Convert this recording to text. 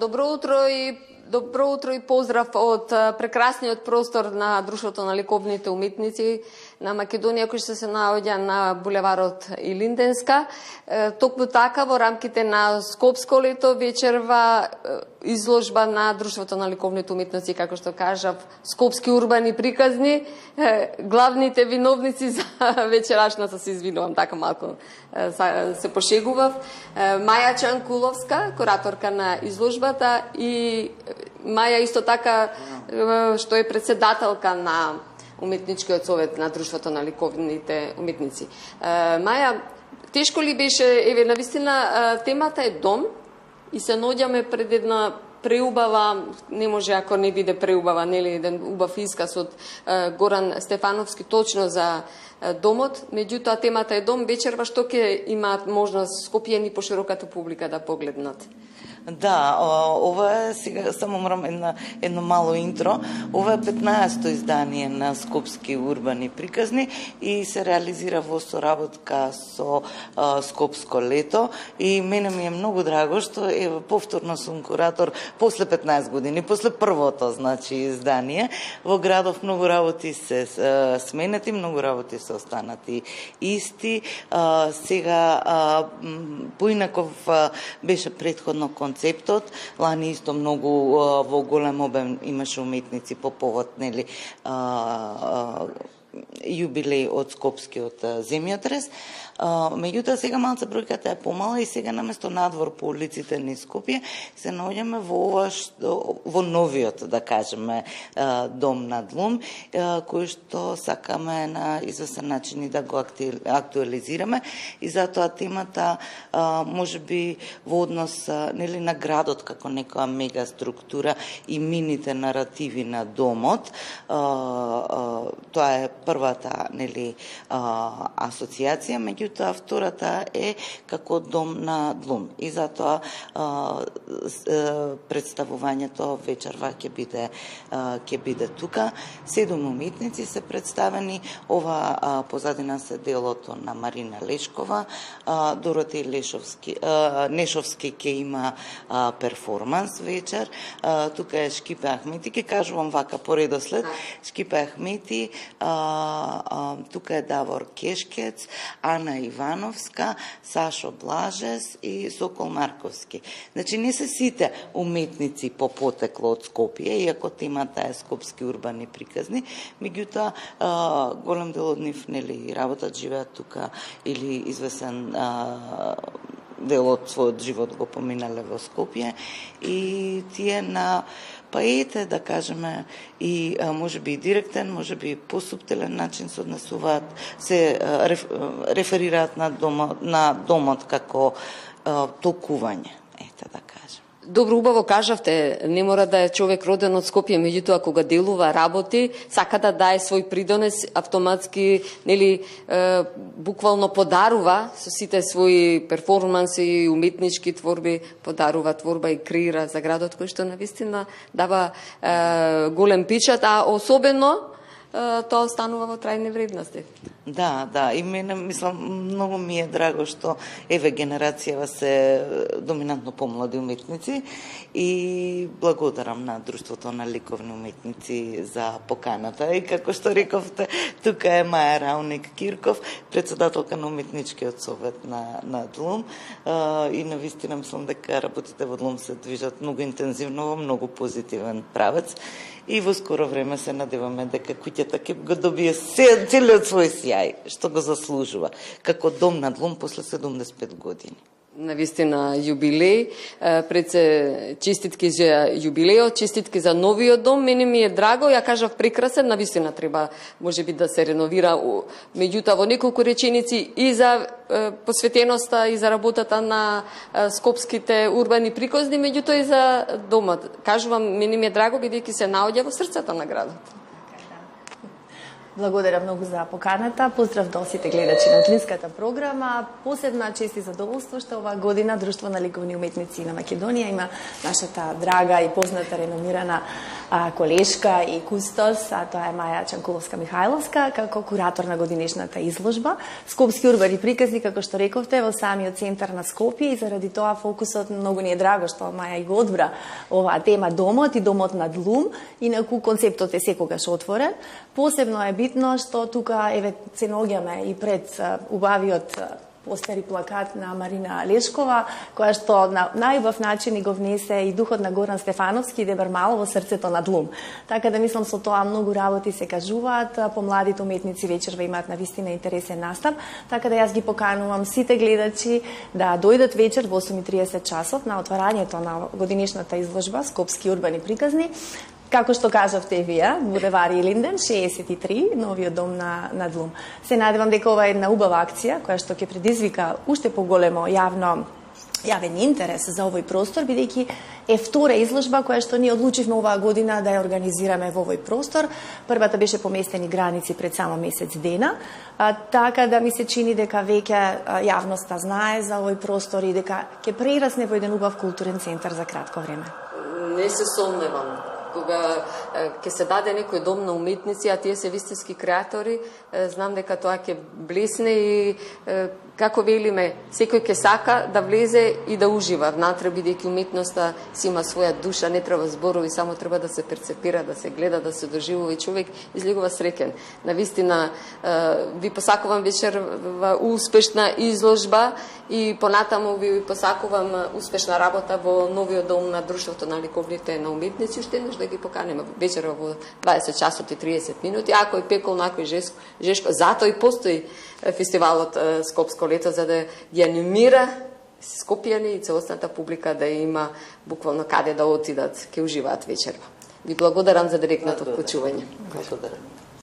Добро утро и поздрав од прекрасниот простор на Друштвото на ликовните уметници на Македонија, кој што се наоѓа на булеварот Илинденска. Токму така, во рамките на Скопско лето вечерва изложба на Друштвото на ликовните уметници, како што кажав, скопски урбани приказни. Главните виновници за вечерашната, се извинувам, така малку се пошегував. Маја Чанкуловска, кураторка на изложбата, и Маја исто така што е председателка на Уметничкиот совет на Друштвото на ликовните уметници. Маја, тешко ли беше, еве, навистина темата е дом и се наоѓаме пред една преубава, не може ако не биде преубава, нели, еден убав исказ од Горан Стефановски точно за домот, меѓутоа темата е дом, вечерва што ќе имаат можност Скопјани по широката публика да погледнат. Да, ова е, сега само морам едно мало интро, ова е 15-то издание на Скопски урбани приказни и се реализира во соработка со Скопско лето и мене ми е многу драго што повторно сум куратор после 15 години, после првото, значи, издание. Во градов многу работи се сменети, многу работи се останати исти. Сега поинаков беше претходно концептот. Лани исто многу во голем обем имаше уметници по повод, нели, јубилеј од Скопскиот земјотрес. Меѓутоа сега малце бројката е помала и сега наместо надвор по улиците на Скопје се наоѓаме во новиот, да кажеме, дом на Длум, кој што сакаме на известен начин и да го актуализираме, и затоа темата можеби во однос, нели, на градот како некоја мега структура и мините наративи на домот. Тоа е првата, нели, асоциација, меѓутоа втората е како дом на Длум. И затоа представувањето вечерва ќе биде тука. 7 уметници се представени. Ова позадина се делото на Марина Лешкова, Дороти Нешовски ќе има перформанс вечер. Тука е Шкипе Ахмети, ќе кажувам вака по редослед. Шкипе Ахмети, тука е Давор Кешкец, Ана Ивановска, Сашо Блажес и Сокол Марковски. Значи, не се сите уметници по потекло од Скопје, иако темата е скопски урбани приказни, меѓутоа голем дел од нив, нели, работат, живеат тука или известен дел од својот живот го поминале во Скопје, и тие на ете, да кажеме, и можеби и директен, можеби посуптилен начин се однесуваат, се реферираат на домот како толкување, ете, да кажем. Добро, убаво кажавте, не мора да е човек роден од Скопје, меѓутоа кога делува, работи, сака да дае свој придонес, автоматски, нели, буквално подарува со сите своји перформанси, уметнички творби, подарува творба и креира за градот, кој што навистина дава голем печат, а особено тоа останува во трајни вредности. Да, и мене, мислам, многу ми е драго што еве генерацијава се доминантно помлади уметници и благодарам на Друштвото на ликовни уметници за поканата. И како што рековте, тука е Маја Рауник Кирков, председателка на Уметничкиот совет на Длум, и навистина мислам дека работите во Длум се движат многу интензивно во многу позитивен правец. И во скоро време се надеваме дека куќата ќе го добие целиот свој сјај, што го заслужува, како дом на Длум после 75 години. Навистина јубилеј, пред се честитки за јубилејот, честитки за новиот дом, мене ми е драго, ја кажав прекрасен, навистина треба можеби да се реновира, меѓутоа во неколку реченици и за посветеноста и за работата на скопските урбани приказни, меѓутоа и за домот. Кажувам, мене ми е драго бидејќи се наоѓа во срцето на градот. Благодарам многу за поканата. Поздрав до сите гледачи на Длинската програма. Посебна чест и задоволство што оваа година Друштво на ликовни уметници на Македонија има нашата драга и позната реномирана колешка и кустос, а тоа е Маја Чанковска-Михајловска, како куратор на годинишната изложба. Скопски урбани приказни, како што рековте, во самиот центар на Скопје, и заради тоа фокусот многу ни е драго што Маја и го одбра оваа тема домот и домот над Лум, инаку концептот е секогаш отворен. Посебно е битно што тука се наоѓаме и пред убавиот постер и плакат на Марина Лешкова, која што на најубав начин го внесе и духот на Горан Стефановски и Дебар Мало во срцето на Лум. Така да мислам со тоа многу работи се кажуваат, помладите уметници вечерва имаат навистина интересен настап, така да јас ги поканувам сите гледачи да дојдат вечер во 8:30 часов на отварањето на годинишната изложба Скопски урбани приказни. Како што кажавте вие, булевар Илинден, 63, новиот дом на Лум. Се надевам дека ова е една убава акција, која што ќе предизвика уште поголемо јавен интерес за овој простор, бидејќи е втора изложба која што ние одлучивме оваа година да ја организираме во овој простор. Првата беше поместени граници пред само месец дена, така да ми се чини дека веќе јавноста знае за овој простор и дека ќе прерасне во еден убав културен центар за кратко време. Не се сомневам. Кога ќе се даде некој дом на уметници, а тие се вистински креатори, знам дека тоа ќе блесне и како велиме, секој ќе сака да влезе и да ужива внатре, бидејќи уметноста си има своја душа, не треба зборови, само треба да се перцепира, да се гледа, да се доживува и човек излегува среќен. Навистина ви посакувам вечерва успешна изложба и понатаму ви посакувам успешна работа во новиот дом на Друштвото на ликовните на уметници, уште еднаш да ги поканеме вечерва во 20 часот и 30 минути, ако и пекол, ако и жешко. Затоа и постои фестивалот Скопско лето, за да ги анимира скопјани и целосната публика да има буквално каде да отидат, ќе уживаат вечерва. Ви благодарам за директното вклучување. Благодарам.